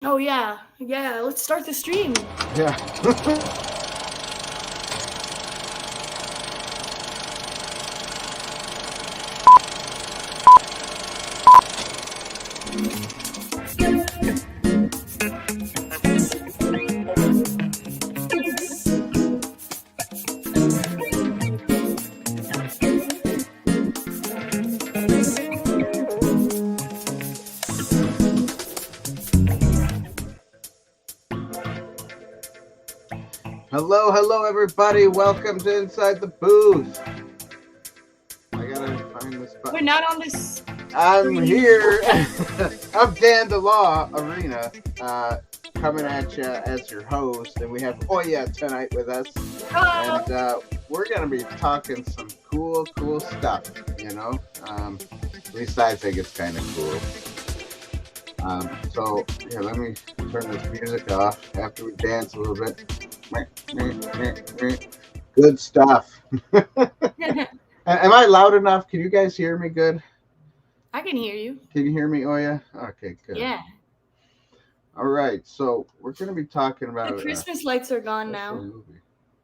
Oh yeah, yeah. Let's start the stream. Yeah. Hello, everybody. Welcome to Inside the Booth. I gotta find this button. We're not on this. I'm here. I'm Dan the Law Arena, coming at you as your host, and we have Oya tonight with us. Hello. And we're gonna be talking some cool stuff. At least I think it's kind of cool. So here, let me turn this music off after we dance a little bit. Good stuff. Am I loud enough? Can you guys hear me good? I can hear you. Can you hear me, Oya? Okay, good. Yeah. All right, so we're going to be talking about... The Christmas lights are gone now. Movie.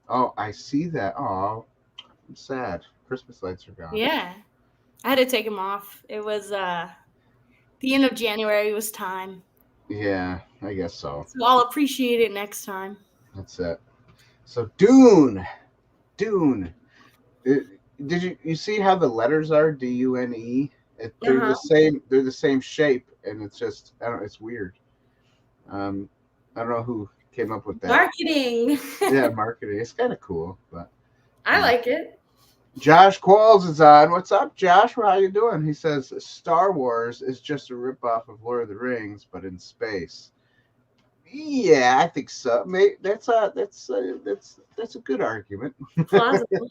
Oh, I see that. Oh, I'm sad. Christmas lights are gone. Yeah. I had to take them off. It was the end of January. It was time. Yeah, I guess so. So I'll appreciate it next time. That's it. So Dune. Did you see how the letters are? D-U-N-E? They're the same. They're the same shape, and it's just it's weird. I don't know who came up with that. Marketing. Yeah, marketing. It's kind of cool, but I like it. Josh Qualls is on. What's up, Josh? How you doing? He says Star Wars is just a ripoff of Lord of the Rings, but in space. Yeah, I think so. That's a good argument. Plausible.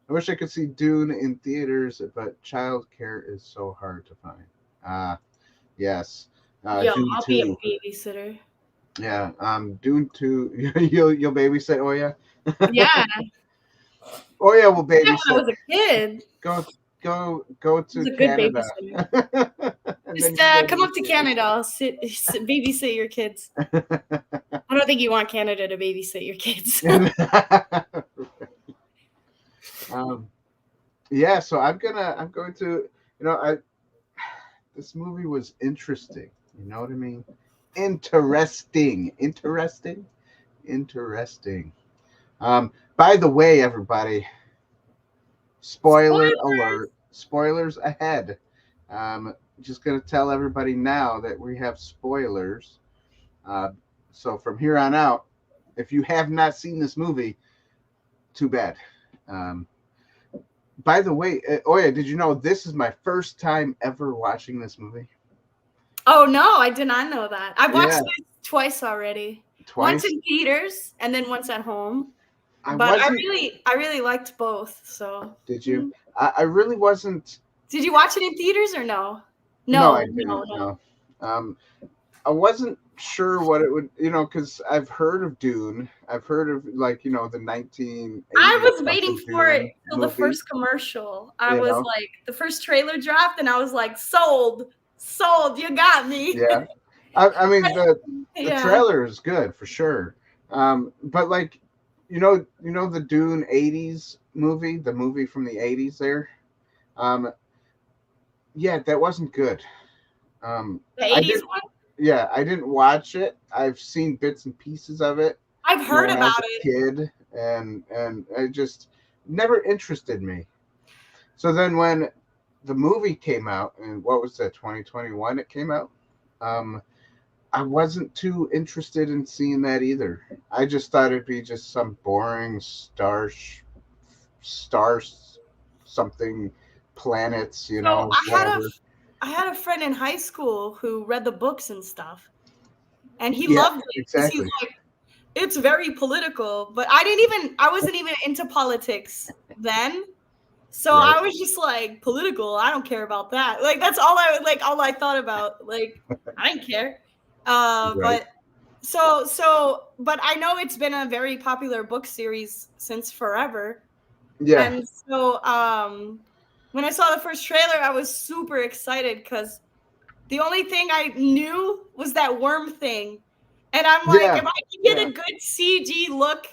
I wish I could see Dune in theaters, but childcare is so hard to find. Yes. Yo, Dune I'll 2. be a babysitter. Yeah. Dune 2. You'll babysit Oya? Yeah. Oya will babysit. Yeah, when I was a kid. Go to Canada. Just come up to Canada. I'll babysit your kids. I don't think you want Canada to babysit your kids. Yeah, so I'm going to, this movie was interesting. You know what I mean? Interesting. By the way, everybody, spoiler alert. Spoilers ahead. Just going to tell everybody now that we have spoilers. So from here on out, if you have not seen this movie, too bad. By the way, Oya, did you know this is my first time ever watching this movie? Oh, no, I did not know that. I watched it twice already. Once in theaters and then once at home. I really liked both. So did you? I really wasn't. Did you watch it in theaters or no? No, I didn't. No. I wasn't sure what it would, because I've heard of Dune. I've heard of the 1980s. I was waiting for it till the first commercial. I was like, the first trailer dropped, and I was like, sold, you got me. Yeah, I mean the trailer is good for sure. But the Dune 80s movie, the movie from the 80s there. Yeah, that wasn't good. The 80s one? Yeah, I didn't watch it. I've seen bits and pieces of it. I've heard about it. Kid, and it just never interested me. So then when the movie came out, and what was that, 2021 it came out? I wasn't too interested in seeing that either. I just thought it'd be just some boring star something planets, I had a friend in high school who read the books and stuff, and he loved it. Exactly. He's like, it's very political, but I wasn't even into politics then. So I was just like, political, I don't care about that. Like, that's all I thought about. Like, I didn't care. But I know it's been a very popular book series since forever. Yeah. And so, when I saw the first trailer, I was super excited because The only thing I knew was that worm thing. And I'm like, Yeah, if I can get a good CG look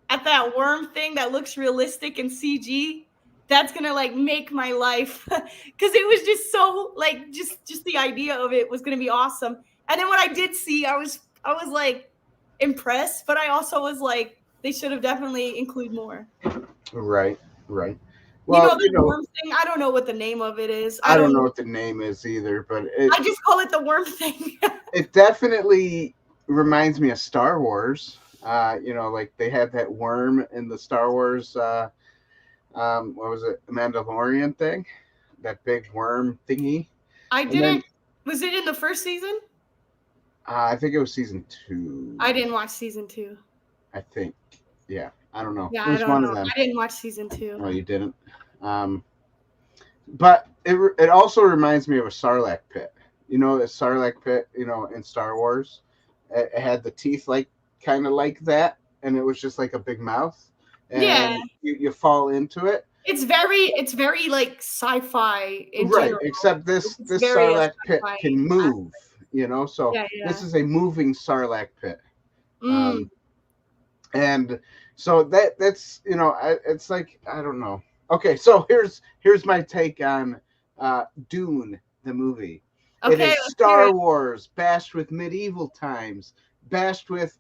at that worm thing that looks realistic in CG, that's gonna like make my life. Because it was just so like just the idea of it was gonna be awesome. And then what I did see, I was like impressed, but I also was like, they should have definitely include more. right, right. You Well, know that worm thing? I don't know what the name of it is. I I don't don't know know. what the name is either, but I just call it the worm thing. it definitely reminds me of Star Wars. Like they had that worm in the Star Wars. What was it? Mandalorian thing, that big worm thingy. I And then didn't. Was it in the first season? I think it was season 2. I didn't watch season 2. I think, yeah. I don't know. Yeah, It I was don't one know. of them. I didn't watch season 2. Oh, you didn't. But it also reminds me of a Sarlacc pit. You know, a Sarlacc pit. You know, in Star Wars, it had the teeth like kind of like that, and it was just like a big mouth, Yeah, and you fall into it. it's very like sci-fi in Right, general. except this It's this very Sarlacc pit sci-fi. can move. So Yeah, this yeah. is a moving Sarlacc pit. Mm. And so that's it's like, I don't know. Okay, so here's my take on Dune the movie. It Okay, is let's hear Star it. Wars bashed with medieval times, bashed with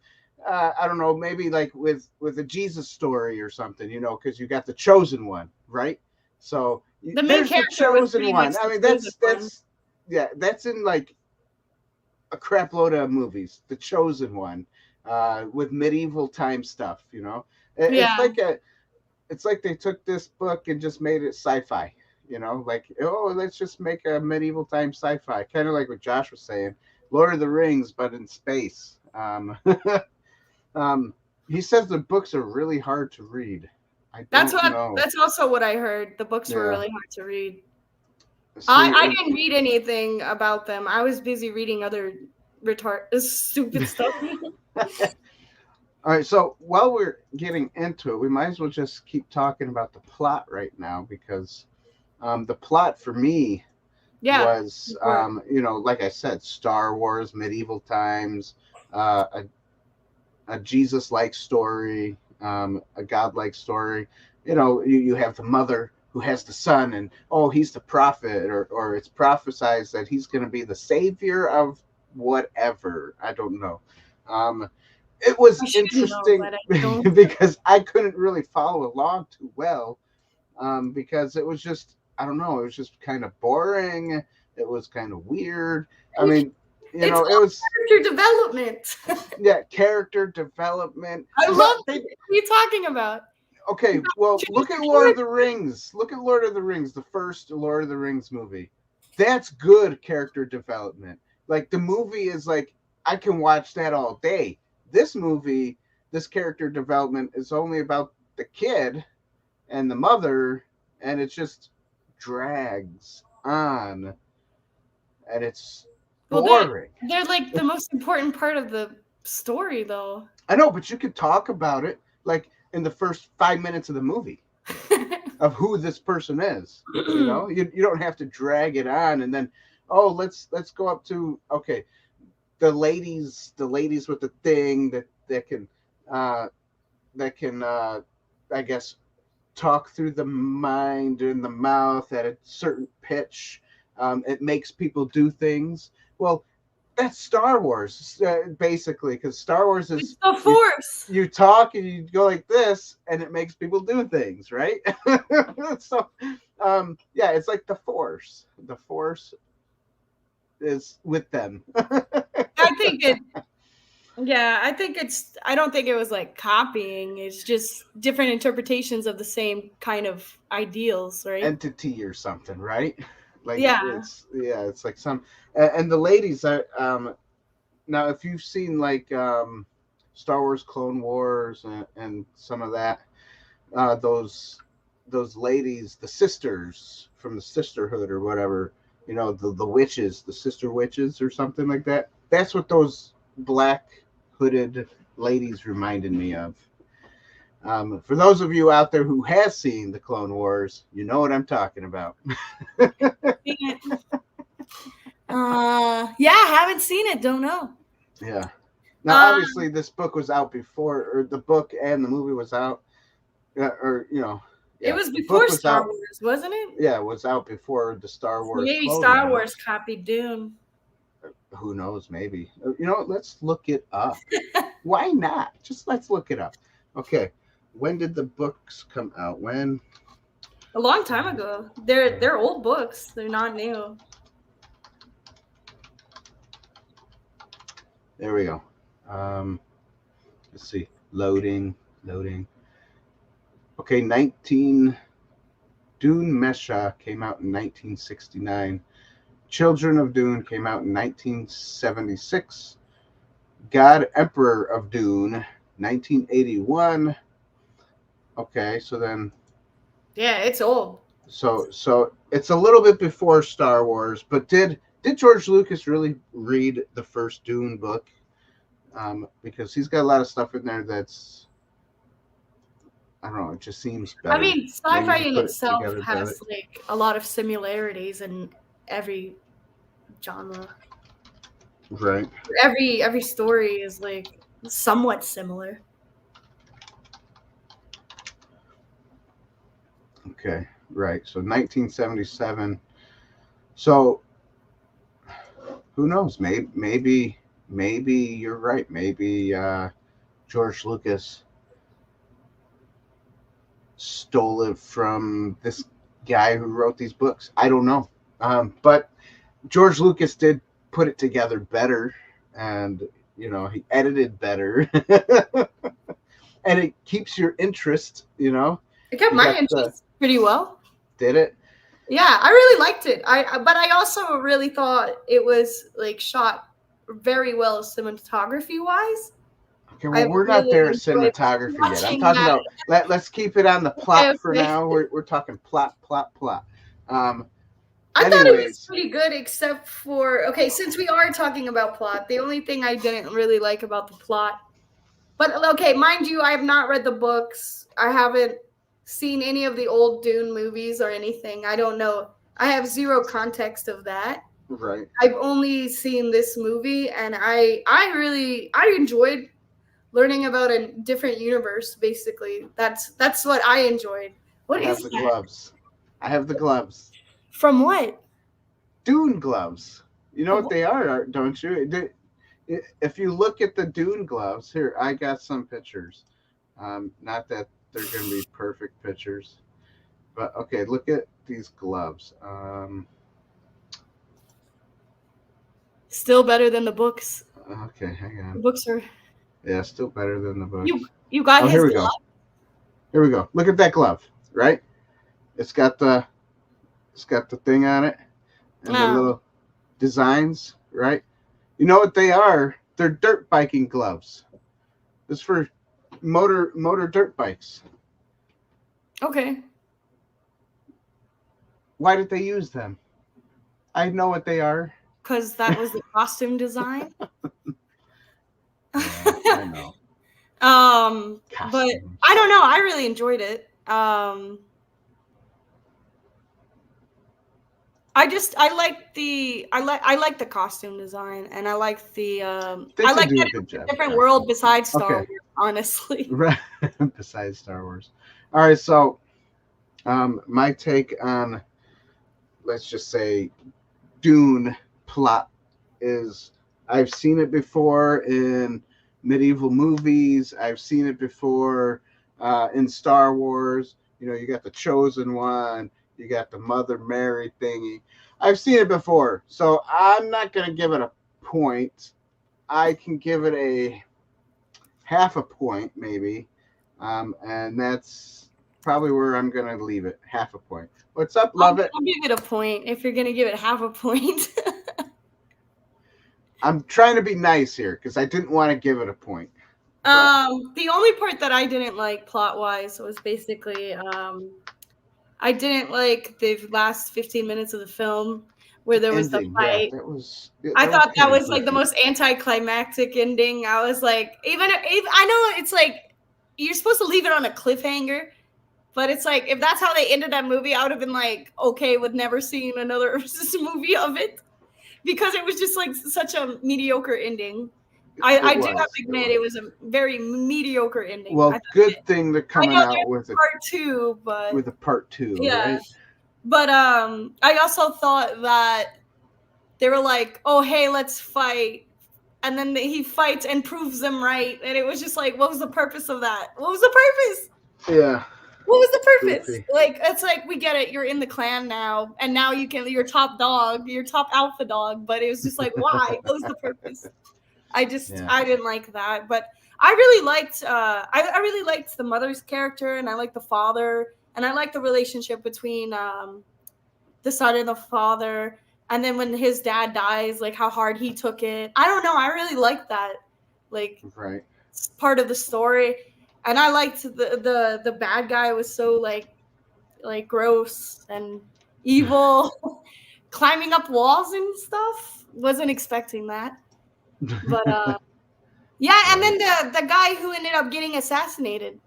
I don't know, maybe like with a Jesus story or something, because you got the chosen one, right? So The main there's the character was chosen pretty much one. I the mean, chosen that's one. that's yeah, that's in like a crap load of movies. The Chosen One, with medieval time stuff. It's Yeah. like it's like they took this book and just made it sci-fi. Like, oh, let's just make a medieval time sci-fi, kind of like what Josh was saying, Lord of the Rings, but in space. Um, he says the books are really hard to read. I don't know. That's also what I heard. The books were Yeah. really hard to read. See, I didn't read anything about them. I was busy reading other stupid stuff. all right, so while we're getting into it, we might as well just keep talking about the plot right now, because the plot for me Yeah. was, like I said, Star Wars, medieval times, a Jesus-like story, a God-like story. You have the mother who has the son, and oh, he's the prophet, or it's prophesied that he's going to be the savior of whatever. I don't know. It was I should know, interesting but I don't. because I couldn't really follow along too well, because it was just, I don't know, it was just kind of boring. It was kind of weird. I mean, It's it all was, character development. yeah, character development. I But love it. What are you talking about? okay, well, Introduce look at the Lord of the character. Rings. Look at Lord of the Rings, the first Lord of the Rings movie. That's good character development. Like, the movie is like, I can watch that all day. This movie, this character development is only about the kid and the mother, and it just drags on, and it's Well, boring. they're like the most important part of the story, though. I know, but you could talk about it like in the first 5 minutes of the movie, of who this person is. You don't have to drag it on, and then, oh, let's go up to, okay, the ladies with the thing uh that can I guess talk through the mind and the mouth at a certain pitch. It makes people do things. Well, that's Star Wars, basically, because Star Wars It's is, the Force. you talk and you go like this, and it makes people do things, right? So, yeah, it's like the Force. The Force is with them. I think it. Yeah, I don't think it was like copying. It's just different interpretations of the same kind of ideals, right? Entity or something, right? Like, Yeah. it's like some, and the ladies are, now if you've seen like Star Wars Clone Wars, and some of that, those ladies, the sisters from the sisterhood or whatever, the witches, the sister witches or something like that. That's what those black hooded ladies reminded me of. For those of you out there who has seen the Clone Wars, you know what I'm talking about. I Yeah, haven't seen it. Don't know. Yeah. Now, Um, obviously, this book was out before, or the book and the movie was out, or it yeah, was the book before was Star out. Wars, wasn't it? Yeah, it was out before the Star So Wars maybe clothing Star line. Wars copied Dune. Who knows? Maybe. Let's look it up. Why not? Just let's look it up. Okay. When did the books come out? When? A long time ago. They're old books. They're not new. There we go. Let's see. Loading. Okay, Dune Mesha came out in 1969. Children of Dune came out in 1976. God Emperor of Dune, 1981. Okay, so then Yeah, it's old. so it's a little bit before Star Wars, but did George Lucas really read the first Dune book? Because he's got a lot of stuff in there that's, I don't know, it just seems better. I mean, Maybe sci-fi he in put it itself together has better. like a lot of similarities in every genre. Right. Every story is like somewhat similar. Okay, right. So 1977. So who knows? Maybe you're right. Maybe George Lucas stole it from this guy who wrote these books. I don't know. But George Lucas did put it together better, and he edited better, and it keeps your interest. It kept You my got interest pretty well. Did it? Yeah, I really liked it. But I also really thought it was like shot very well cinematography wise. Okay, well, we're not there at cinematography yet. I'm talking about let's keep it on the plot for now. We're talking plot. I thought it was pretty good, except for since we are talking about plot, the only thing I didn't really like about the plot. But okay, mind you, I have not read the books. I haven't seen any of the old Dune movies or anything. I don't know. I have zero context of that. Right. I've only seen this movie, and I enjoyed learning about a different universe. Basically, that's what I enjoyed. What is that? Gloves. I have the gloves. From what? Dune gloves. You know what they are, don't you? If you look at the Dune gloves, here, I got some pictures. Not that they're going to be perfect pictures, but okay, look at these gloves. Still better than the books. Okay, hang on. The books are. Yeah, still better than the books. You got his here we glove? go. Here we go. Look at that glove, right? It's got the thing on it and the little designs, right? You know what they are? They're dirt biking gloves. It's for motor dirt bikes. Okay. Why did they use them? I know what they are. Because that was the costume design. Yeah, I know. But I don't know. I really enjoyed it. I like the costume design, and I like the I like that it's a different world besides Star Wars, honestly. Right. Besides Star Wars. All right, so my take on, let's just say, Dune plot is I've seen it before in medieval movies. I've seen it before in Star Wars. You got the Chosen One. You got the Mother Mary thingy. I've seen it before, so I'm not going to give it a point. I can give it a half a point, maybe, and that's probably where I'm going to leave it. Half a point. What's up? Love it. I'll give it a point if you're going to give it half a point. I'm trying to be nice here because I didn't want to give it a point. The only part that I didn't like plot-wise was basically I didn't like the last 15 minutes of the film where there was the fight. Yeah, I thought that was like the most anticlimactic ending. I was like, even I know it's like you're supposed to leave it on a cliffhanger, but it's like if that's how they ended that movie, I would have been like okay with never seeing another movie of it. because it was just like such a mediocre ending. I do have to admit it was a very mediocre ending. Well, good thing they're coming out with a part 2, but with a part 2, yeah. right? But I also thought that they were like, "Oh, hey, let's fight," and then he fights and proves them right, and it was just like, what was the purpose of that? What was the purpose? Yeah. What was the purpose? Goofy. Like, it's like, we get it. You're in the clan now, and now you're top dog, you're top alpha dog. But it was just like, why? What was the purpose? I didn't like that. But I really liked, I really liked the mother's character, and I liked the father, and I liked the relationship between the son and the father. And then when his dad dies, like how hard he took it. I don't know. I really liked that. Like, right. It's part of the story. And I liked the bad guy was so like gross and evil, climbing up walls and stuff. Wasn't expecting that, but yeah. And then the guy who ended up getting assassinated,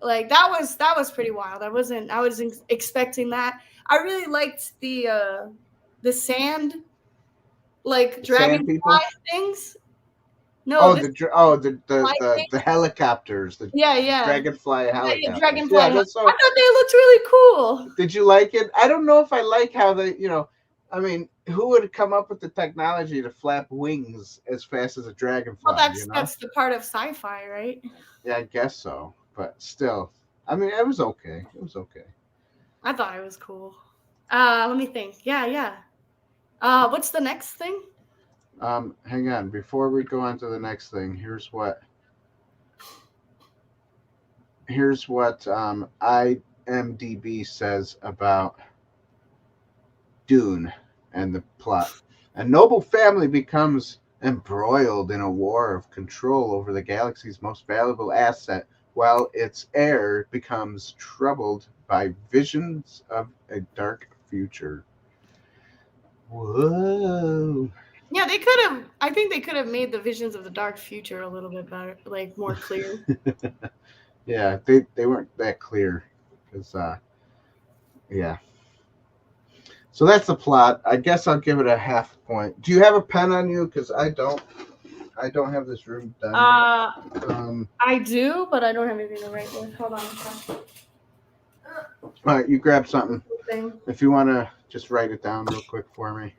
like that was pretty wild. I wasn't expecting that. I really liked the sand, like dragonfly things. No, the helicopters, the dragonfly helicopters. Yeah, dragonfly. I thought they looked really cool. Did you like it? I don't know if I like how they, I mean, who would come up with the technology to flap wings as fast as a dragonfly? Well, that's the part of sci-fi, right? Yeah, I guess so. But still, I mean, it was okay. It was okay. I thought it was cool. Let me think. Yeah. What's the next thing? Hang on. Before we go on to the next thing, here's what IMDb says about Dune and the plot. A noble family becomes embroiled in a war of control over the galaxy's most valuable asset, while its heir becomes troubled by visions of a dark future. Whoa. Yeah, I think they could have made the visions of the dark future a little bit better, like more clear. Yeah, they weren't that clear. Because, yeah. So that's the plot. I guess I'll give it a half point. Do you have a pen on you? Because I don't have this room done. I do, but I don't have anything to write with. Hold on. All right, you grab something. If you want to just write it down real quick for me.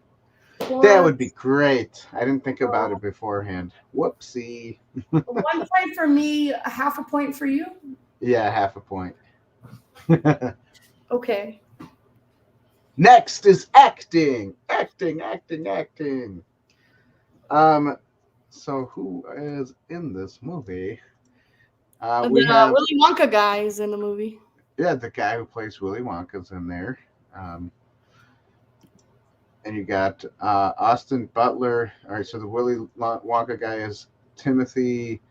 That would be great. I didn't think about it beforehand. Whoopsie. 1 point for me, a half a point for you? Yeah, half a point. Okay. Next is acting. Acting. So who is in this movie? We have Willy Wonka guy is in the movie. Yeah, the guy who plays Willy Wonka's in there. And you got Austin Butler. All right, so the Willy Wonka guy is Timothy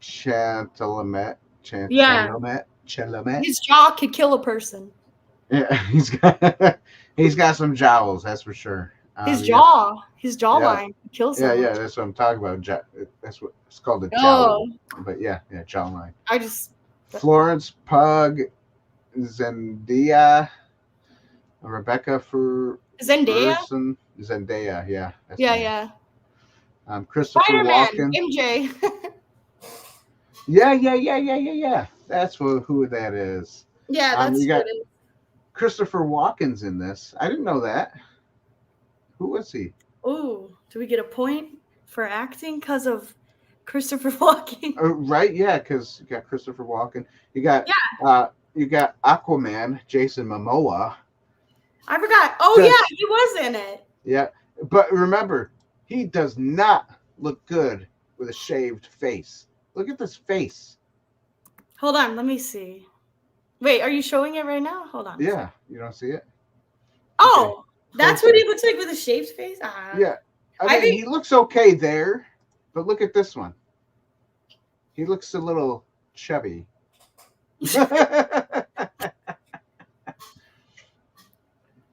Chalamet. Chalamet. His jaw could kill a person. Yeah, he's got some jowls, that's for sure. His jawline kills someone. Yeah, that's what I'm talking about. That's what it's called, a jowl. But yeah, jawline. Florence Pugh, Zendaya, Rebecca for Zendaya, yeah. Yeah. Christopher Walken. MJ. Yeah. That's who that is. Yeah, that's you got Christopher Walken's in this. I didn't know that. Who was he? Oh, do we get a point for acting because of Christopher Walken? Right, yeah, because you got Christopher Walken. You got Aquaman, Jason Momoa. I forgot. Oh, yeah, he was in it. Yeah, but remember, he does not look good with a shaved face. Look at this face. Hold on, let me see. Wait, are you showing it right now? Hold on. Yeah, you don't see it? Oh, okay. That's what he looks like with a shaved face? Yeah. I mean, he looks okay there, but look at this one. He looks a little chubby.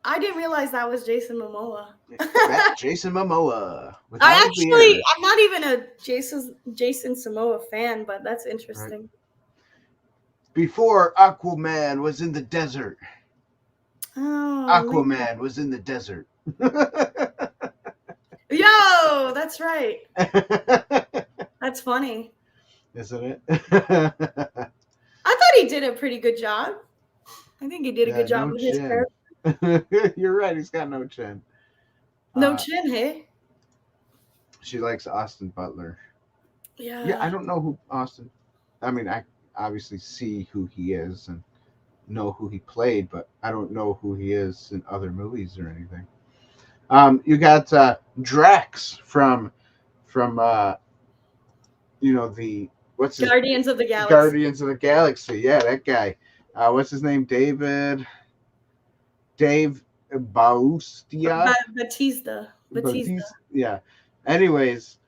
I didn't realize that was Jason Momoa. That's Jason Momoa. I'm not even a Jason Momoa fan, but that's interesting. Right. Before Aquaman was in the desert. Oh, Aquaman was in the desert. Yo, that's right. That's funny. Isn't it? I thought he did a pretty good job. I think he did a good job no with his chin. character. You're right. He's got no chin. No chin, hey? She likes Austin Butler. Yeah. Yeah, I don't know who Austin. I mean, I obviously see who he is and know who he played, but I don't know who he is in other movies or anything. You got Drax from the what's his Guardians of the Galaxy. Guardians of the Galaxy. Yeah, that guy. What's his name? Dave Bautista. Batista. Yeah. Anyways,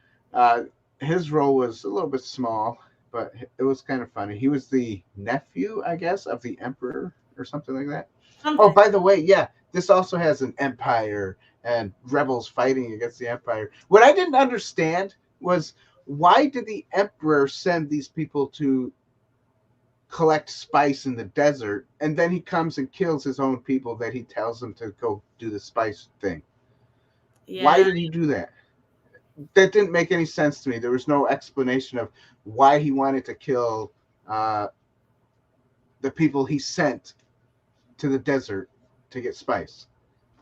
his role was a little bit small, but it was kind of funny. He was the nephew, I guess, of the Emperor or something like that. Oh, by the way, yeah, this also has an Empire and rebels fighting against the Empire. What I didn't understand was, why did the Emperor send these people to collect spice in the desert, and then he comes and kills his own people that he tells them to go do the spice thing? Yeah. Why did he do that? That didn't make any sense to me. There was no explanation of why he wanted to kill the people he sent to the desert to get spice.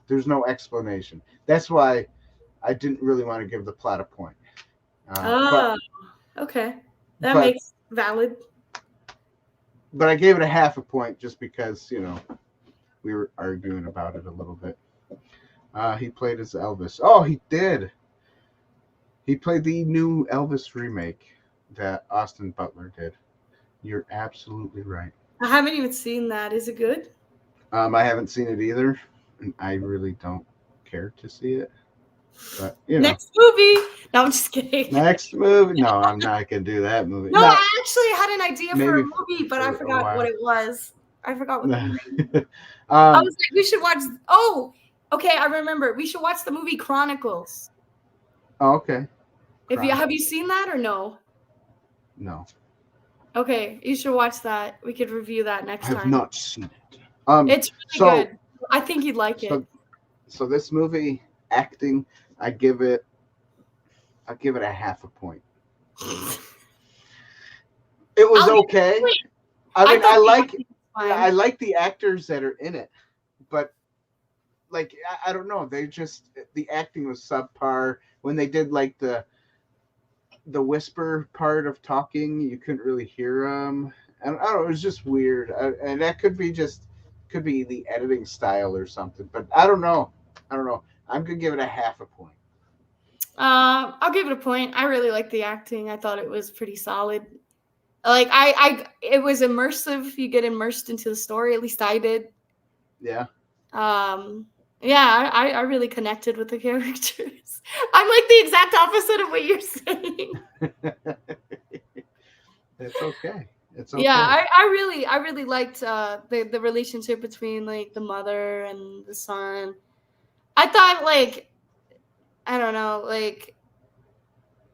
There's no explanation. That's why I didn't really want to give the plot a point. Okay. That makes valid. But I gave it a half a point just because, we were arguing about it a little bit. He played as Elvis. Oh, he did. He played the new Elvis remake that Austin Butler did. You're absolutely right. I haven't even seen that. Is it good? I haven't seen it either, and I really don't care to see it. But next movie. No, I'm just kidding. Next movie. No, I'm not gonna do that movie. No, I actually had an idea for a movie, but I forgot what it was. I forgot what the movie was. I was like, we should watch. Oh, okay, I remember. We should watch the movie Chronicles. Oh, okay. Have you seen that or no? No. Okay, you should watch that. We could review that next time. I have not seen it. It's really good. I think you'd like it. So this movie, acting, I give it a half a point. It was okay. I mean, I like the actors that are in it, but I don't know. The acting was subpar. When they did the whisper part of talking, you couldn't really hear them. And I don't know, it was just weird. And that could be the editing style or something. But I don't know. I'm gonna give it a half a point. I'll give it a point. I really liked the acting. I thought it was pretty solid. It was immersive. You get immersed into the story. At least I did. Yeah. Yeah, I really connected with the characters. I'm like the exact opposite of what you're saying. It's okay. It's okay. Yeah, I really liked the relationship between the mother and the son. I thought I don't know,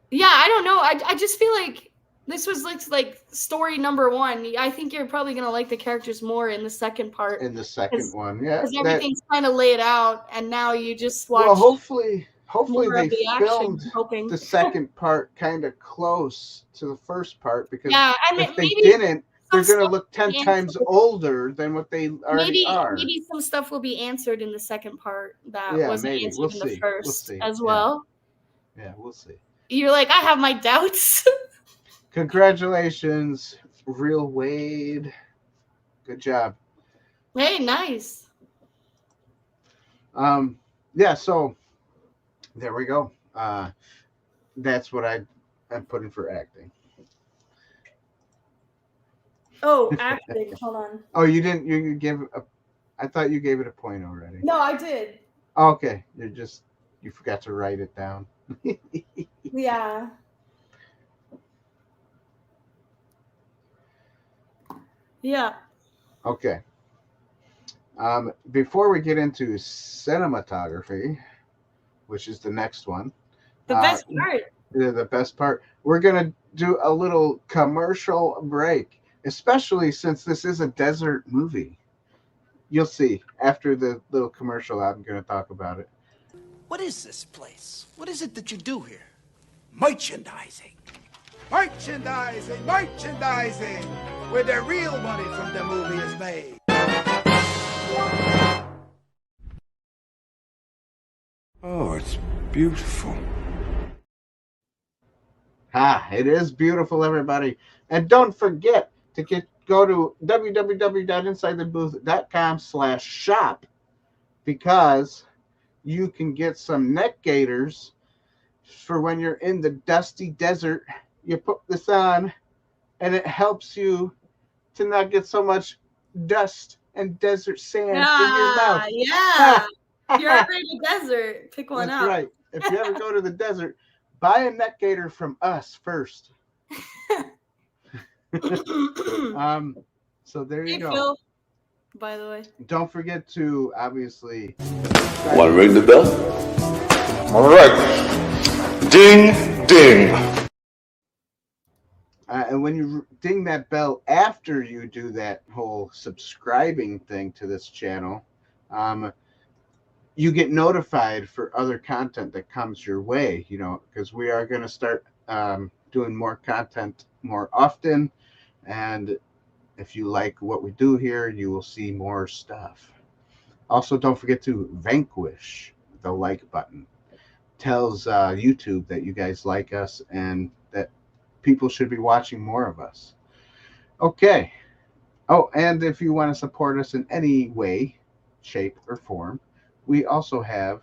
yeah, I don't know. I just feel like this was like story number one. I think you're probably gonna like the characters more in the second part. In the second one, yeah, because everything's kind of laid out, and now you just watch. Well, hopefully they filmed action, the second part kind of close to the first part, because if they maybe didn't, they're gonna look 10 times older than what they already are. Maybe some stuff will be answered in the second part that wasn't answered in the first as well. Yeah, we'll see. You're like, I have my doubts. Congratulations, Real Wade. Good job. Hey, nice. Yeah, so there we go. That's what I'm putting for acting. Oh, acting. Hold on. Oh, you didn't. You give a. I thought you gave it a point already. No, I did. Okay, you forgot to write it down. Yeah. Yeah. Okay. Before we get into cinematography, which is the next one, the best part. The best part. We're gonna do a little commercial break, especially since this is a desert movie. You'll see after the little commercial. I'm gonna talk about it. What is this place? What is it that you do here? Merchandising. Merchandising, merchandising, where the real money from the movie is made. Oh, it's beautiful. It is beautiful, everybody. And don't forget to go to www.insidetheboothreviews.com/shop because you can get some neck gaiters for when you're in the dusty desert. You put this on and it helps you to not get so much dust and desert sand in your mouth. Yeah. If you're ever in the desert, pick one That's up. right. If you ever go to the desert, buy a neck gaiter from us first. So there you go. Phil, by the way. Don't forget to obviously. Want to ring the bell? All right. Ding, ding. And when you ding that bell after you do that whole subscribing thing to this channel, you get notified for other content that comes your way, because we are going to start doing more content more often. And if you like what we do here, you will see more stuff. Also, don't forget to vanquish the like button. Tells YouTube that you guys like us and that people should be watching more of us. Okay. Oh, and if you want to support us in any way, shape, or form, we also have,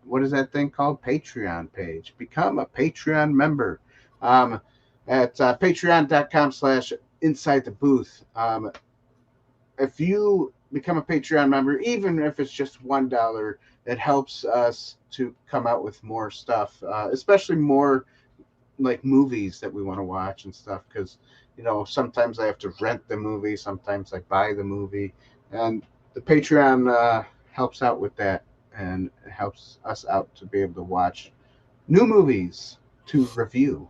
what is that thing called? Patreon page. Become a Patreon member at patreon.com/insidethebooth. If you become a Patreon member, even if it's just $1, it helps us to come out with more stuff, especially more like movies that we want to watch and stuff, because sometimes I have to rent the movie, sometimes I buy the movie, and the Patreon helps out with that, and it helps us out to be able to watch new movies to review.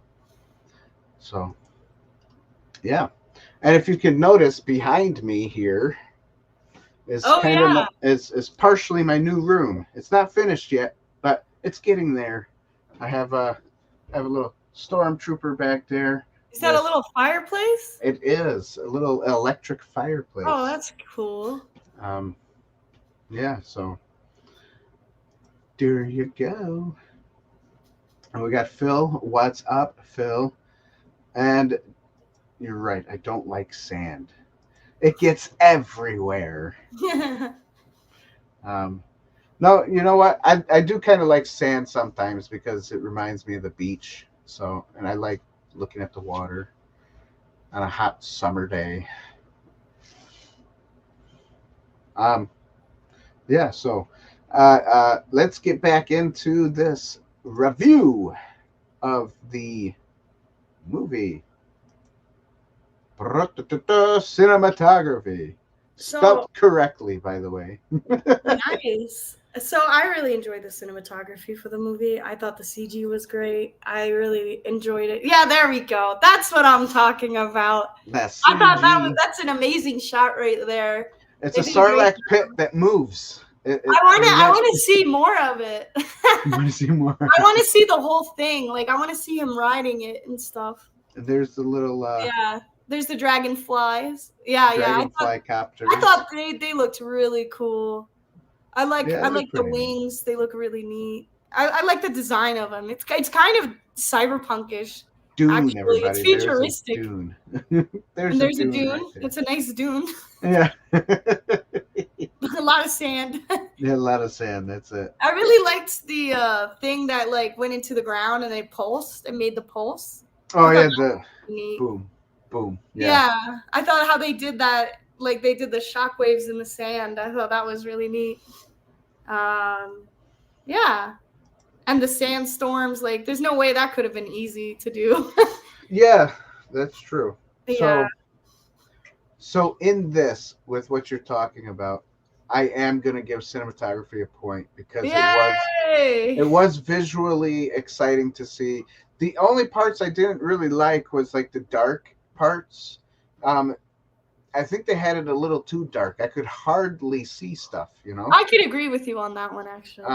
So yeah, and if you can notice behind me here is is partially my new room. It's not finished yet, but it's getting there. I have a little stormtrooper back there. Is that a little fireplace? It is a little electric fireplace. Oh, that's cool. Yeah, so there you go. And we got Phil. What's up, Phil? And you're right, I don't like sand. It gets everywhere. No, you know what? I do kind of like sand sometimes because it reminds me of the beach. So, and I like looking at the water on a hot summer day. Yeah, so let's get back into this review of the movie. Cinematography. Spelled correctly, by the way. Nice. So I really enjoyed the cinematography for the movie. I thought the CG was great. I really enjoyed it. Yeah, there we go. That's what I'm talking about. I thought that's an amazing shot right there. It's a Sarlacc pit that moves. I want to see more of it. You want to see more? I want to see the whole thing. Like, I want to see him riding it and stuff. There's the little there's the dragonflies. Dragonfly copters. I thought they looked really cool. I like the wings. Neat. They look really neat. I like the design of them. It's kind of cyberpunkish. Dune, actually. everybody. It's futuristic. There's a dune. Right, it's a nice dune. Yeah. A lot of sand. Yeah, a lot of sand. That's it. I really liked the thing that like went into the ground and they pulsed and made the pulse. Oh yeah, the boom, boom. Yeah, I thought how they did that. Like they did the shockwaves in the sand. I thought that was really neat. Yeah. And the sandstorms, like there's no way that could have been easy to do. Yeah, that's true. Yeah. So in this, with what you're talking about, I am gonna give cinematography a point because it was visually exciting to see. The only parts I didn't really like was like the dark parts. I think they had it a little too dark. I could hardly see stuff, I could agree with you on that one, actually.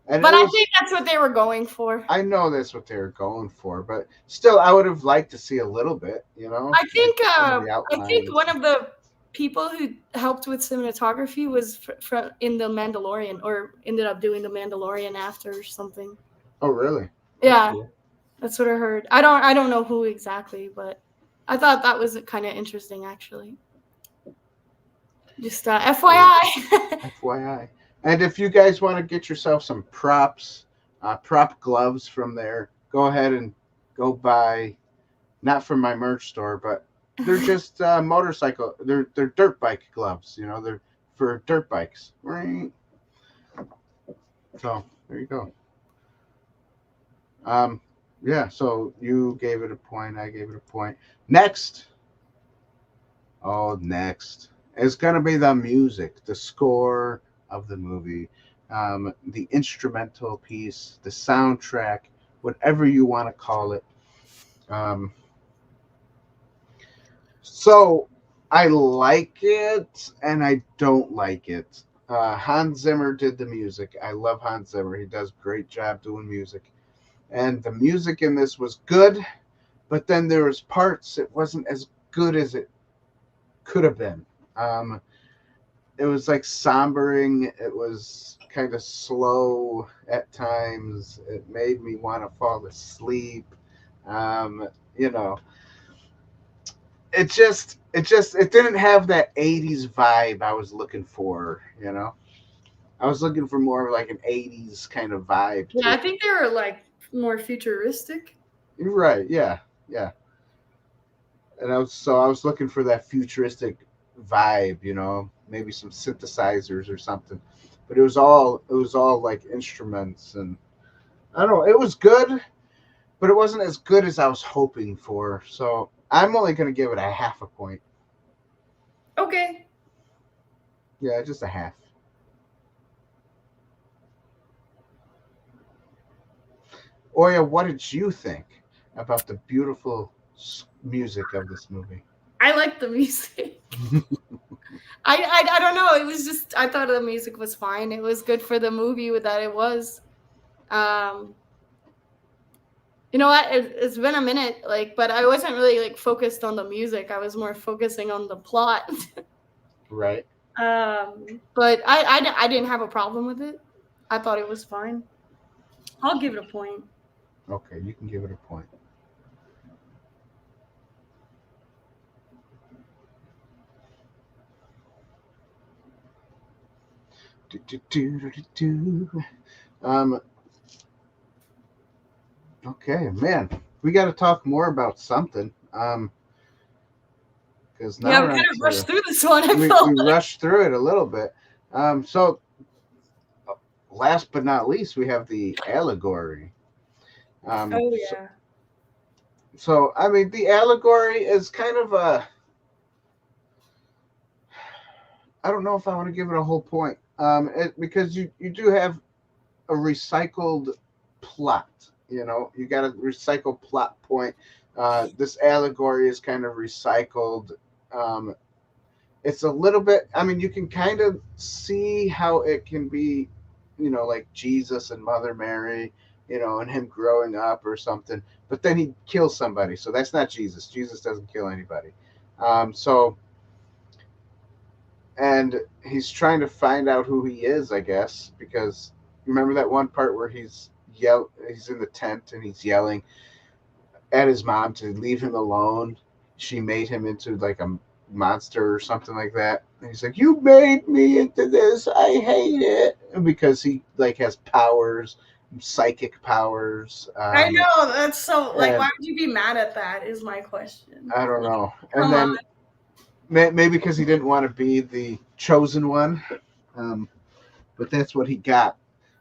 And But it I was, think that's what they were going for. I know that's what they were going for, but still, I would have liked to see a little bit, you know, I think like some of the I think outlines. one of the people who helped with cinematography was in the Mandalorian, or ended up doing the Mandalorian after or something. Oh, really? Yeah, Cool. that's what I heard. I don't know who exactly, but I thought that was kind of interesting actually. Just FYI. FYI. And if you guys want to get yourself some props, prop gloves from there, go ahead and go buy. Not from my merch store, but they're just motorcycle. They're dirt bike gloves. You know, they're for dirt bikes. Right. So there you go. Yeah. So you gave it a point. I gave it a point. Next. Oh, next. It's gonna be the music, the score of the movie, the instrumental piece, the soundtrack, whatever you want to call it. Um, So I like it and I don't like it. Hans Zimmer did the music. I love Hans Zimmer. He does a great job doing music. And the music in this was good, but then there was parts it wasn't as good as it could have been. Um, it was like sombering. It was kind of slow at times. It made me want to fall asleep. Um, you know, it didn't have that 80s vibe I was looking for, you know. I was looking for more of like an 80s kind of vibe Yeah, to I it. think they were like more futuristic. You're right, yeah, yeah. And I was looking for that futuristic vibe, you know, maybe some synthesizers or something. But it was all like instruments, and I don't know, it was good, but it wasn't as good as I was hoping for. So I'm only gonna give it a half a point. Okay. Yeah, just a half. Oya, what did you think about the beautiful music of this movie? I like the music. I don't know. It was just I thought the music was fine. It was good for the movie that it was. Um, you know what? It's been a minute, like, but I wasn't really like focused on the music. I was more focusing on the plot. Right. But I didn't have a problem with it. I thought it was fine. I'll give it a point. Okay, you can give it a point. Do, do, do, do, do, do. Um. Okay, man, we got to talk more about something. Because now Yeah, we we're kind on of to rushed through this one. I we felt like. rushed through it a little bit. So last but not least, we have the allegory. Um. Oh So, yeah. so I mean, the allegory is kind of a. I don't know if I want to give it a whole point. Because you do have a recycled plot. You know, you got a recycled plot point. This allegory is kind of recycled. Um, it's a little bit. I mean, you can kind of see how it can be, you know, like Jesus and Mother Mary, you know, and him growing up or something. But then he kills somebody, so that's not Jesus. Jesus doesn't kill anybody. So and he's trying to find out who he is, I guess, because remember that one part where he's in the tent and he's yelling at his mom to leave him alone. She made him into like a monster or something like that. And he's like, "You made me into this. I hate it." And because he like has powers, psychic powers. I know that's so. Like, why And would you be mad at that? Is my question. I don't know. And Come on. then maybe because he didn't want to be the chosen one. Um, but that's what he got.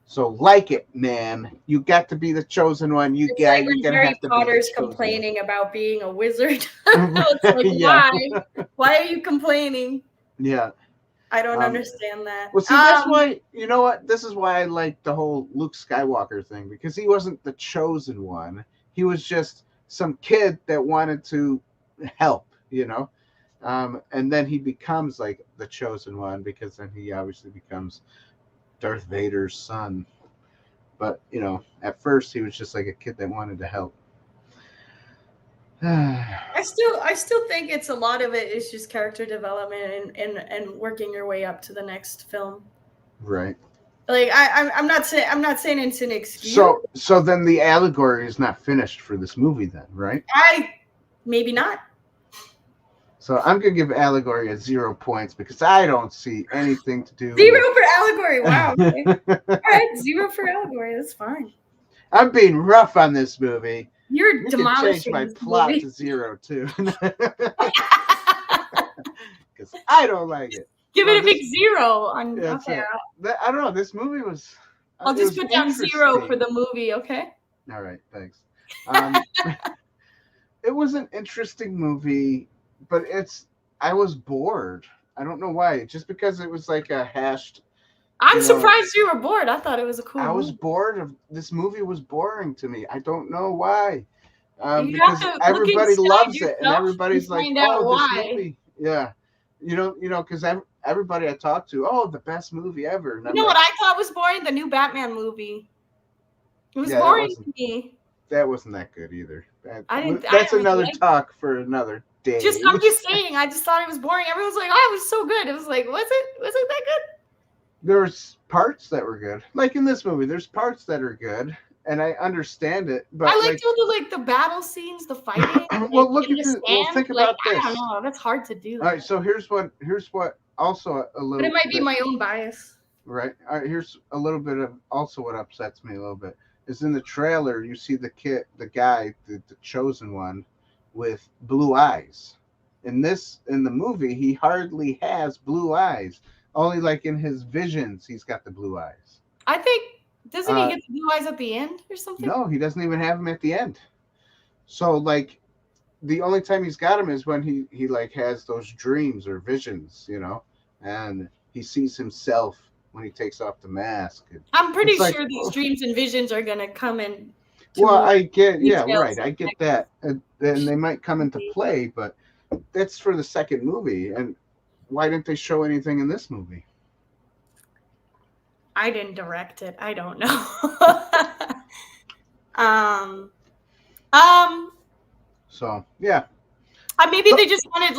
So like it, man. You got to be the chosen one. It's like You're when gonna Harry have to be the Potter's chosen complaining about being a wizard. one. It's like, Yeah, why? Why are you complaining? yeah. I don't Um, understand that. well, see, that's why you know what. This is why I like the whole Luke Skywalker thing because he wasn't the chosen one. He was just some kid that wanted to help. You know, and then he becomes like the chosen one because then he obviously becomes Darth Vader's son. But at first he was just like a kid that wanted to help. I still think it's a lot of it is just character development and working your way up to the next film. Right. Like I'm not saying it's an excuse. So then the allegory is not finished for this movie then, right? Maybe not. So I'm gonna give Allegory a 0 points because I don't see anything to do. 0 for Allegory. Wow. Okay. All right, 0 for Allegory. That's fine. I'm being rough on this movie. You're Can change demolishing my this plot movie. to 0 too, because I don't like it. Give it a big 0 on. Yeah, okay. I don't know. This movie was. I'll just put down 0 for the movie. Okay. All right. Thanks. It was an interesting movie, but I was bored. I don't know why. Just because it was like a hashed. I'm surprised you were bored. I thought it was a cool movie. I was bored of this movie. Was boring to me. I don't know why. You Because have to everybody look loves inside it, and everybody's like, find out "Oh, why." this movie." Yeah, because everybody I talk to, "Oh, the best movie ever." And You know what I thought was boring? The new Batman movie. It was boring to me. That wasn't that good either. I That's really another liked talk for another day. I'm just saying. I just thought it was boring. Everyone's like, "Oh, it was so good." It was like, was it that good? There's parts that were good, like in this movie. There's parts that are good, and I understand it. But I liked all the battle scenes, the fighting. Well, look at this. Well, think about this. I don't know. That's hard to do. All right, so here's what also a little. But it might be my own bias. Right. All right. Here's a little bit of also what upsets me a little bit is in the trailer you see the guy, the chosen one, with blue eyes. In the movie, he hardly has blue eyes. Only like in his visions, he's got the blue eyes. I think doesn't he get the blue eyes at the end or something? No, he doesn't even have them at the end. So like, the only time he's got them is when he like has those dreams or visions, and he sees himself when he takes off the mask. I'm pretty sure these dreams and visions are gonna come in. Well, I get, right. I get that, and they might come into play, but that's for the second movie. And why didn't they show anything in this movie? I didn't direct it. I don't know. So yeah. Maybe they just wanted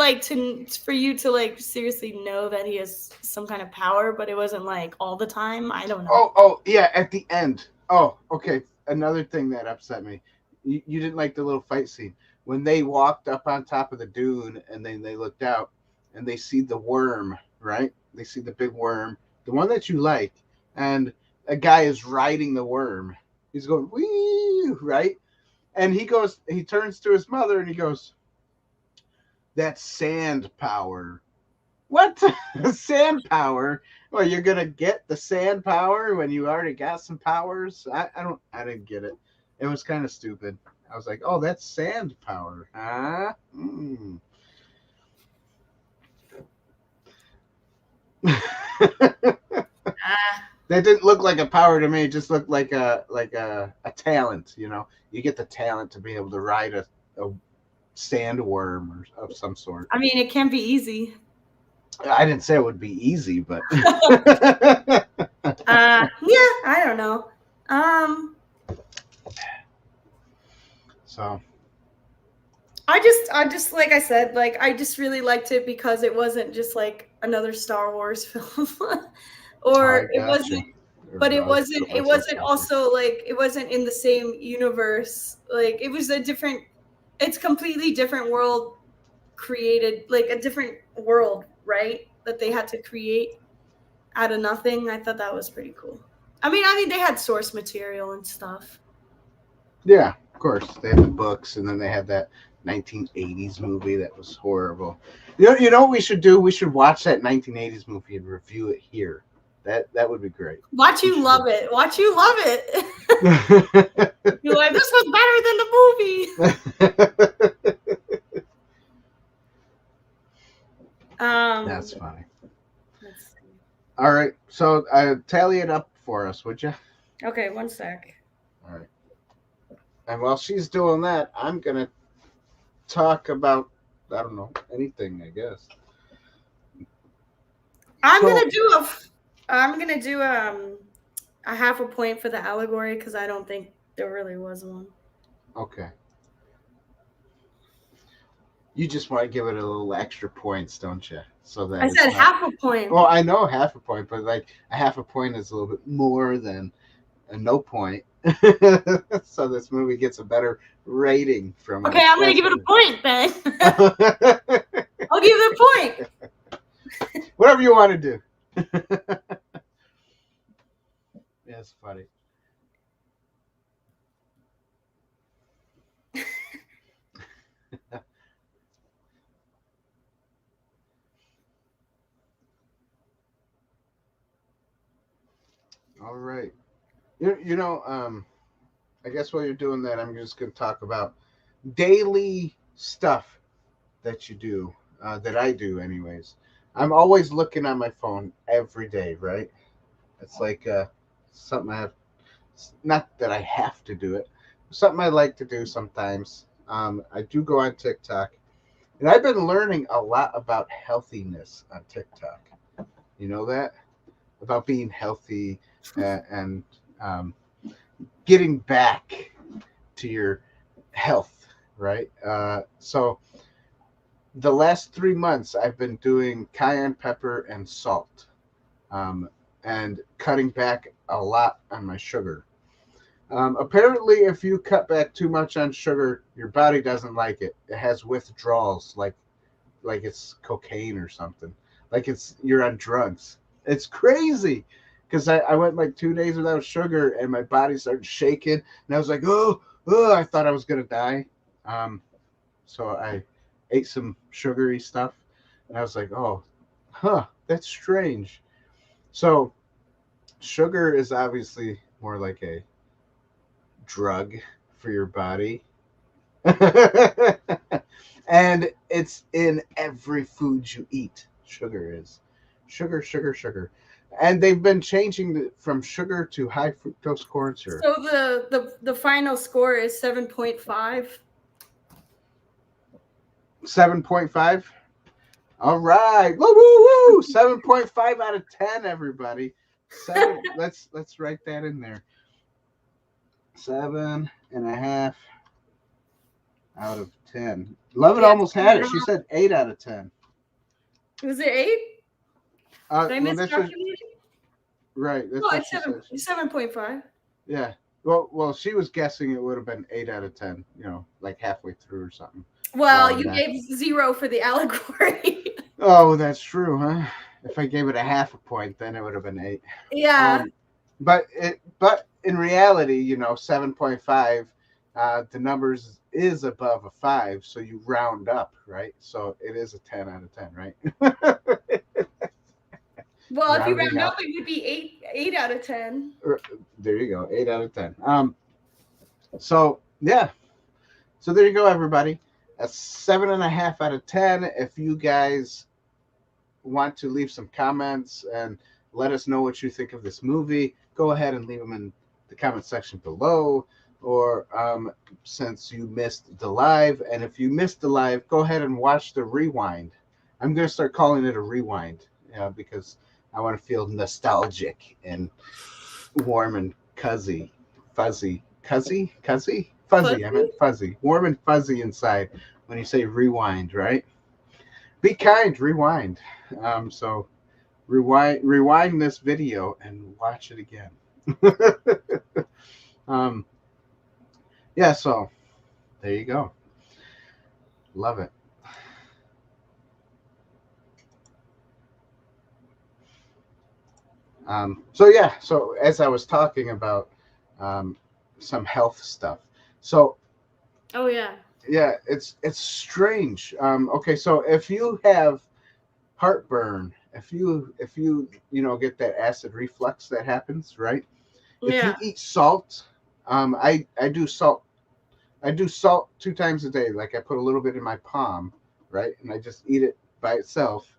for you to seriously know that he has some kind of power, but it wasn't all the time. I don't know. Oh yeah, at the end. Oh, okay. Another thing that upset me. You didn't like the little fight scene when they walked up on top of the dune and then they looked out and they see the worm, right? They see the big worm, the one that you like, and a guy is riding the worm. He's going wee, right? And he turns to his mother and he goes, "That's sand power." What? Sand power? Well, you're gonna get the sand power when you already got some powers? I didn't get it. It was kind of stupid. I was like, "Oh, that's sand power, huh?" Mm. That didn't look like a power to me. It just looked like a talent. You get the talent to be able to ride a sandworm or of some sort. I mean, it can be easy. I didn't say it would be easy, but yeah, I don't know. So I just like I said, I just really liked it because it wasn't just another Star Wars film. Or it wasn't, but it wasn't also it wasn't in the same universe. It was it's completely different world created, a different world, right? That they had to create out of nothing. I thought that was pretty cool. I mean, they had source material and stuff. Yeah, of course. They had the books, and then they had that 1980s movie that was horrible. You know what we should do? We should watch that 1980s movie and review it here. That would be great. Watch you love it. You're like, this was better than the movie. That's funny. All right, so tally it up for us, would you? Okay, one sec. All right. And while she's doing that, I'm gonna talk about anything, I guess. I'm gonna do a half a point for the allegory because I don't think there really was one. Okay. You just want to give it a little extra points, don't you? So that I said half a point. Well, I know half a point, but like a half a point is a little bit more than a no point. So this movie gets a better rating from Okay, us. I'm gonna give it a point then. I'll give it a point. Whatever you want to do. Yeah, it's funny. All right. I guess while you're doing that, I'm just going to talk about daily stuff that you do, that I do, anyways. I'm always looking on my phone every day, right? It's like something I have, not that I have to do it, something I like to do sometimes. I do go on TikTok, and I've been learning a lot about healthiness on TikTok. You know that? About being healthy and getting back to your health, right? So the last 3 months, I've been doing cayenne pepper and salt, and cutting back a lot on my sugar. Apparently, if you cut back too much on sugar, your body doesn't like it. It has withdrawals, like it's cocaine or something, like you're on drugs. It's crazy, because I went like 2 days without sugar, and my body started shaking, and I was like, oh, I thought I was gonna die. So I ate some sugary stuff, and I was like, oh, that's strange. So sugar is obviously more like a drug for your body. And it's in every food you eat. Sugar is sugar. And they've been changing from sugar to high fructose corn syrup. So the final score is 7.5. 7.5. All right. Woo! 7.5 out of 10, everybody. Let's write that in there. 7.5 out of 10. Love it almost had it. She said 8 out of 10. Was it 8? Did I miscalculate? Right. That's no, what it's 7.5. Yeah. Well, she was guessing it would have been 8 out of 10. Like halfway through or something. Well, you gave 0 for the allegory. Oh, that's true, huh? If I gave it a half a point, then it would have been 8. Yeah. But in reality, 7.5, the numbers is above a 5, so you round up, right? So it is a 10 out of 10, right? Well, if you round up, it would be 8 out of 10. There you go, 8 out of 10. So yeah. So there you go, everybody. A 7.5 out of 10. If you guys want to leave some comments and let us know what you think of this movie, go ahead and leave them in the comment section below. Or since you missed the live, and if you missed the live, go ahead and watch the rewind. I'm going to start calling it a rewind, because I want to feel nostalgic and warm and fuzzy. I meant fuzzy. Warm and fuzzy inside when you say rewind, right? Be kind, rewind. So rewind this video and watch it again. Yeah, so there you go. Love it. So as I was talking about some health stuff. So oh yeah. Yeah, it's strange. Okay, so if you have heartburn, if you get that acid reflux that happens, right? If you eat salt, I do salt. I do salt 2 times a day. Like I put a little bit in my palm, right? And I just eat it by itself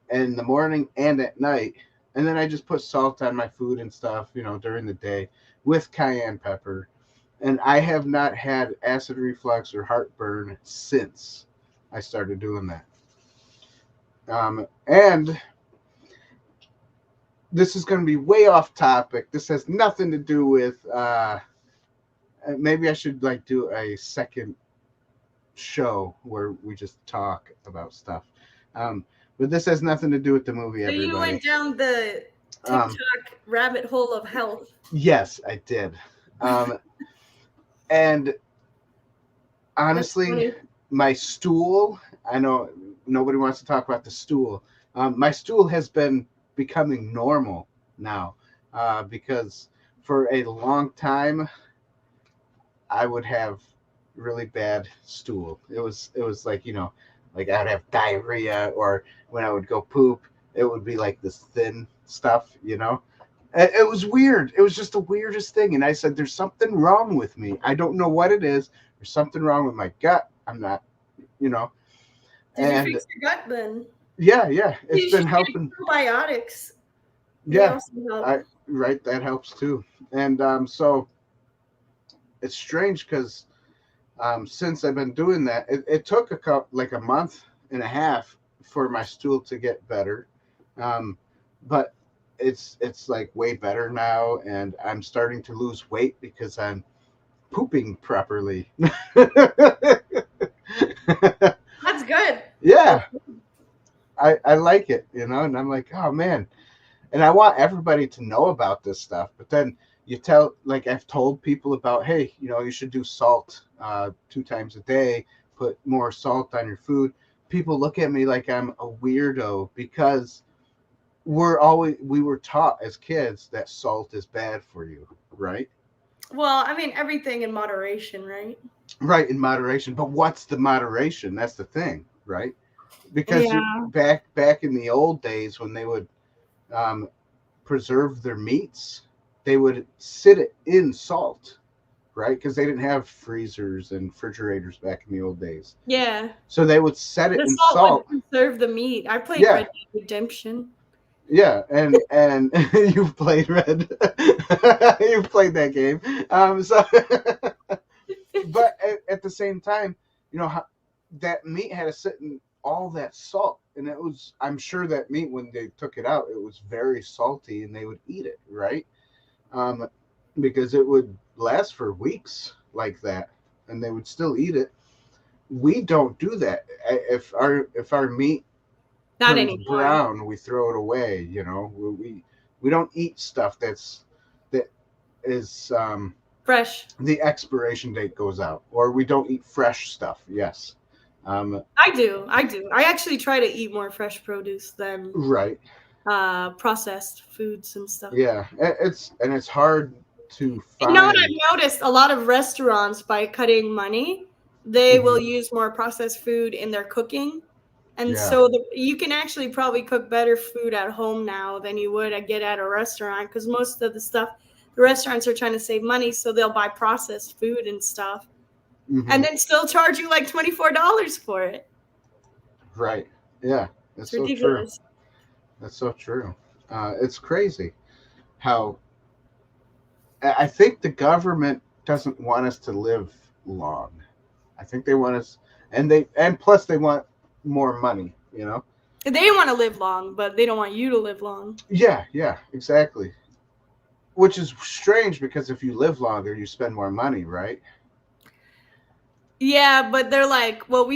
in the morning and at night. And then I just put salt on my food and stuff, during the day with cayenne pepper. And I have not had acid reflux or heartburn since I started doing that. And this is going to be way off topic. This has nothing to do with. Maybe I should like do a second show where we just talk about stuff. But this has nothing to do with the movie. So Everybody. you went down the TikTok rabbit hole of health. Yes, I did. And honestly, my stool, I know nobody wants to talk about the stool. My stool has been becoming normal now because for a long time, I would have really bad stool. It was like, like I would have diarrhea, or when I would go poop, it would be like this thin stuff, It was weird. It was just the weirdest thing. And I said, there's something wrong with me. I don't know what it is. There's something wrong with my gut. I'm not, Did you fix your gut then? Yeah. It's been helping. Probiotics. Yeah. Right. That helps too. And so it's strange because since I've been doing that, it took a month and a half for my stool to get better. But it's like way better now, and I'm starting to lose weight because I'm pooping properly. That's good. Yeah. I like it, and I'm like, oh man. And I want everybody to know about this stuff, but then I've told people about, hey, you should do salt 2 times a day, put more salt on your food. People look at me like I'm a weirdo because we were taught as kids that salt is bad for you, right? Well, I mean, everything in moderation, right? Right, in moderation. But what's the moderation? That's the thing, right? Because back in the old days when they would preserve their meats, they would sit it in salt, right? Because they didn't have freezers and refrigerators back in the old days. Yeah. So they would set it in salt. Would preserve the meat. I played Red Dead Redemption. Yeah, and you've played you've played that game. But at the same time, that meat had to sit in all that salt, and I'm sure that meat, when they took it out, it was very salty, and they would eat it, right? Because it would last for weeks like that, and they would still eat it. We don't do that. If our meat not turns anymore brown, we throw it away. We don't eat stuff that is fresh. The expiration date goes out, or we don't eat fresh stuff. Yes. I do. I actually try to eat more fresh produce than processed foods and stuff. Yeah, it's hard to find. You know what I've noticed? A lot of restaurants, by cutting money, they will use more processed food in their cooking. And so you can actually probably cook better food at home now than you would get at a restaurant, because most of the stuff, the restaurants are trying to save money, so they'll buy processed food and stuff. And then still charge you like $24 for it. Right. Yeah. That's so ridiculous. True. That's so true. It's crazy how I think the government doesn't want us to live long. I think they want us, and plus they want more money, They want to live long, but they don't want you to live long. Yeah, exactly. Which is strange, because if you live longer, you spend more money, right? Yeah, but they're like, well,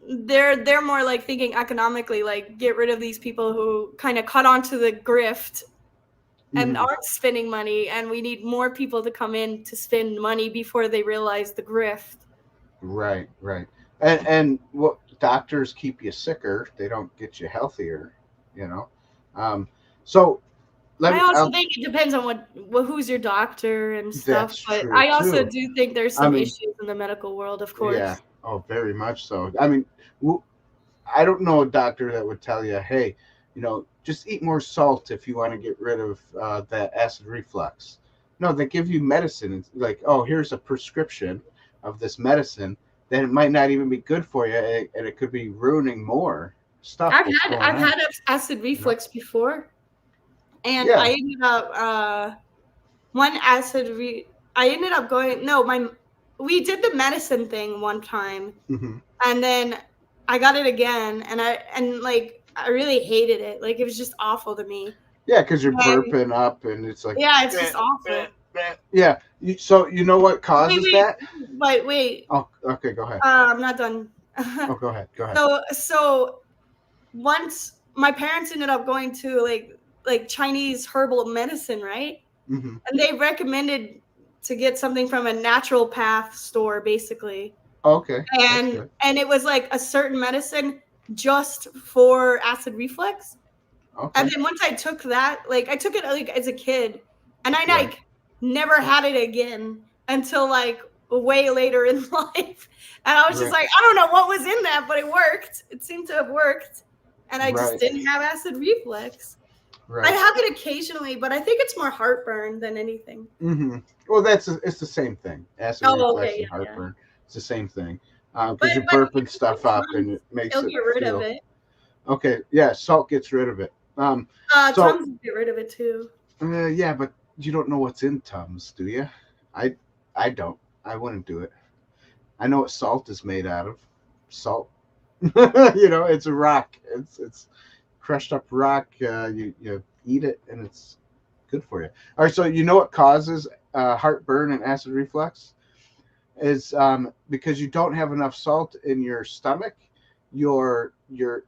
they're more like thinking economically, like get rid of these people who kind of caught onto the grift and aren't spending money, and we need more people to come in to spend money before they realize the grift. Right. And what doctors keep you sicker, they don't get you healthier, So I also think it depends on who's your doctor and stuff. But I also do think there's some issues in the medical world, of course. Yeah. Oh, very much so. I mean, I don't know a doctor that would tell you, hey, just eat more salt if you want to get rid of that acid reflux. No, they give you medicine. It's like, oh, here's a prescription of this medicine. Then it might not even be good for you, and it could be ruining more stuff. I've had acid reflux before. And I ended up we did the medicine thing one time, and then I got it again, and I really hated it. Like, it was just awful to me. Yeah, because you're And burping up, and it's like yeah, it's just awful. Yeah. So you know what causes that? Wait. Oh, okay. Go ahead. I'm not done. Oh, go ahead. Go ahead. So once my parents ended up going to like Chinese herbal medicine, right? Mm-hmm. And they recommended to get something from a natural path store, basically. Okay. That's And good. it was like a certain medicine just for acid reflux. Okay. And then once I took that, like I took it like as a kid, and I Right. like never had it again until like way later in life. And I was just Right. like, I don't know what was in that, but it worked. It seemed to have worked. And I just Right. didn't have acid reflux. I Right. have it occasionally, but I think it's more heartburn than anything. Mm-hmm. Well, it's the same thing. Acid reflux Okay, and yeah. heartburn. It's the same thing. But Because you're burping stuff up, and it makes it'll it get rid feel. of it. Okay. Yeah. Salt gets rid of it. So Tums will get rid of it too. yeah, but you don't know what's in Tums, do you? I don't. I wouldn't do it. I know what salt is made out of. Salt. It's a rock. It's crushed up rock. You eat it, and it's good for you. All right. So you know what causes heartburn and acid reflux is because you don't have enough salt in your stomach. Your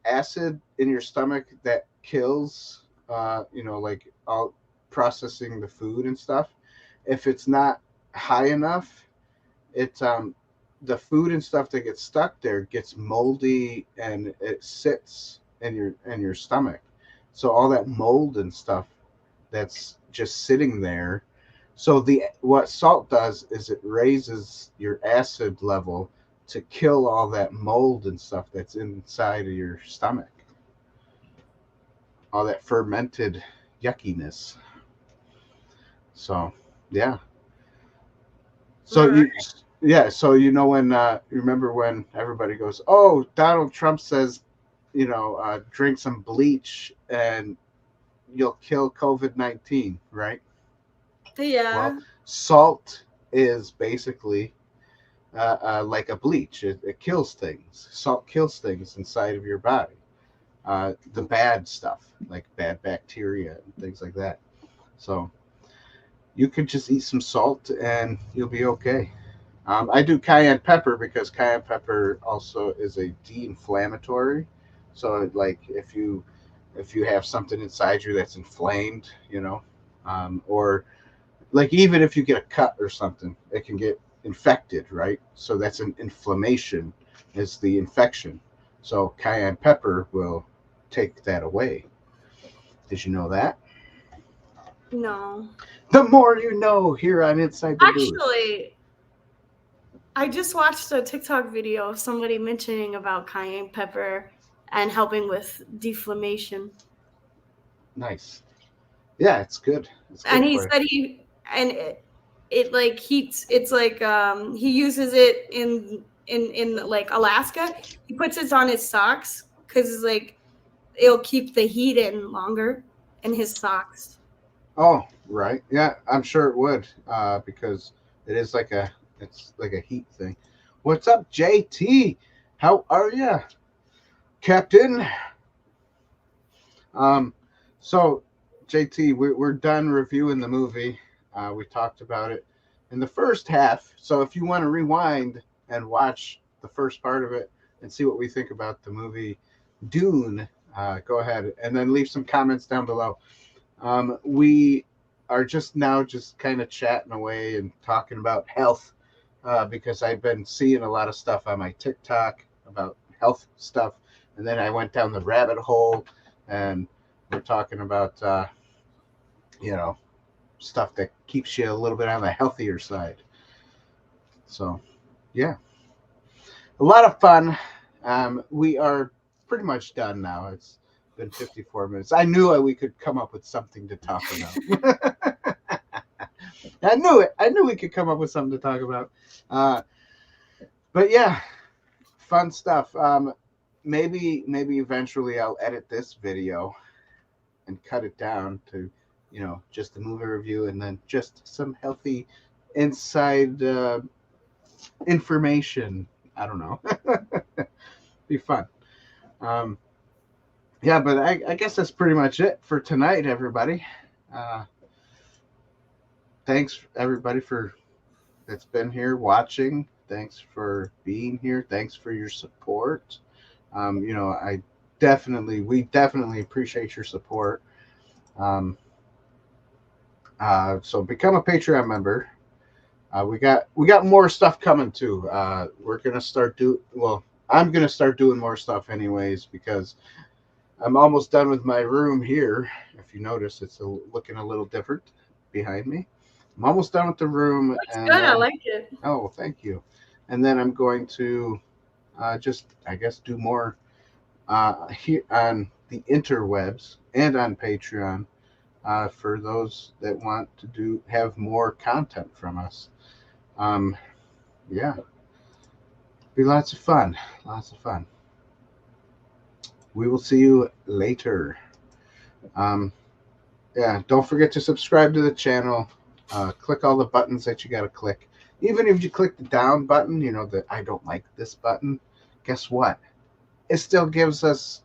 acid in your stomach that kills, like all processing the food and stuff. If it's not high enough, it's the food and stuff that gets stuck there gets moldy, and it sits in your stomach. So all that mold and stuff that's just sitting there. So what salt does is it raises your acid level to kill all that mold and stuff that's inside of your stomach. All that fermented yuckiness. So, yeah. So so when remember when everybody goes, "Oh, Donald Trump says, drink some bleach and you'll kill COVID-19," right? Yeah. Well, salt is basically like a bleach. It kills things. Salt kills things inside of your body. The bad stuff, like bad bacteria and things like that. So you could just eat some salt and you'll be okay. I do cayenne pepper because cayenne pepper also is a de-inflammatory. So like if you have something inside you that's inflamed, or like even if you get a cut or something, it can get infected, right? So that's an inflammation, is the infection. So cayenne pepper will take that away. Did you know that? No. The more you know here on Inside the Booth. Actually, I just watched a TikTok video of somebody mentioning about cayenne pepper and helping with deflammation. Nice. Yeah, it's good. And he said it like heats. It's like he uses it in like Alaska. He puts it on his socks because it's like it'll keep the heat in longer in his socks. Oh, right. Yeah, I'm sure it would, because it's like a heat thing. What's up, JT? How are you, Captain? So JT, we're done reviewing the movie. We talked about it in the first half. So if you want to rewind and watch the first part of it and see what we think about the movie Dune, go ahead and then leave some comments down below. We are just kind of chatting away and talking about health, because I've been seeing a lot of stuff on my TikTok about health stuff. And then I went down the rabbit hole and we're talking about, stuff that keeps you a little bit on the healthier side. So, yeah, a lot of fun. We are pretty much done now. It's been 54 minutes. I knew we could come up with something to talk about. I knew it. I knew we could come up with something to talk about. But yeah, fun stuff. Maybe eventually I'll edit this video and cut it down to, just the movie review and then just some healthy inside information. I don't know. Be fun. yeah, but I guess that's pretty much it for tonight, everybody. Thanks everybody that's been here watching. Thanks for being here. Thanks for your support. We definitely appreciate your support. Um, so become a Patreon member. We got more stuff coming too. I'm gonna start doing more stuff anyways because I'm almost done with my room here. If you notice, it's looking a little different behind me. I'm almost done with the room, Looks and good. I then, like it. oh, thank you. And then I'm going to I guess, do more here on the interwebs and on Patreon for those that want to have more content from us. Um, yeah, be lots of fun. Lots of fun. We will see you later. Um, yeah, don't forget to subscribe to the channel. Click all the buttons that you got to click. Even if you click the down button, that I don't like this button. Guess what? It still gives us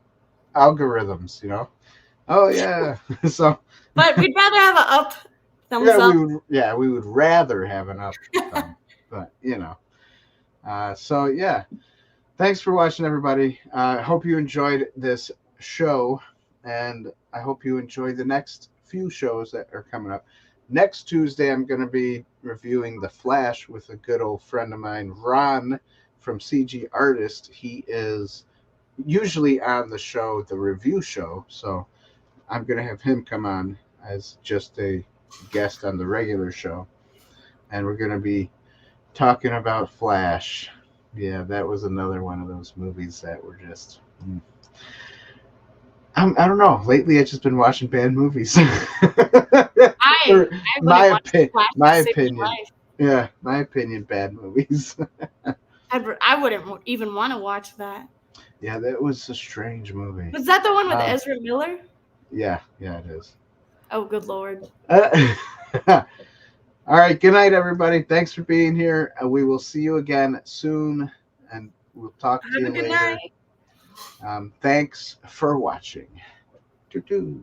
algorithms. Oh yeah. So But we'd rather have an up, thumbs yeah, up. we would rather have an up thumb, but so yeah. Thanks for watching, everybody. I hope you enjoyed this show, and I hope you enjoy the next few shows that are coming up. Next Tuesday, I'm going to be reviewing The Flash with a good old friend of mine, Ron from CG Artist. He is usually on the show, the review show, so I'm going to have him come on as just a guest on the regular show, and we're going to be talking about Flash. Yeah, that was another one of those movies that were just. I don't know. Lately, I've just been watching bad movies. I my wouldn't watch The Flash to save my opinion. life. Yeah, my opinion. Bad movies. I wouldn't even want to watch that. Yeah, that was a strange movie. Was that the one with Ezra Miller? Yeah, it is. Oh, good Lord. All right. Good night, everybody. Thanks for being here. We will see you again soon, and we'll talk to you Have a good later. night. Thanks for watching. Doo-doo.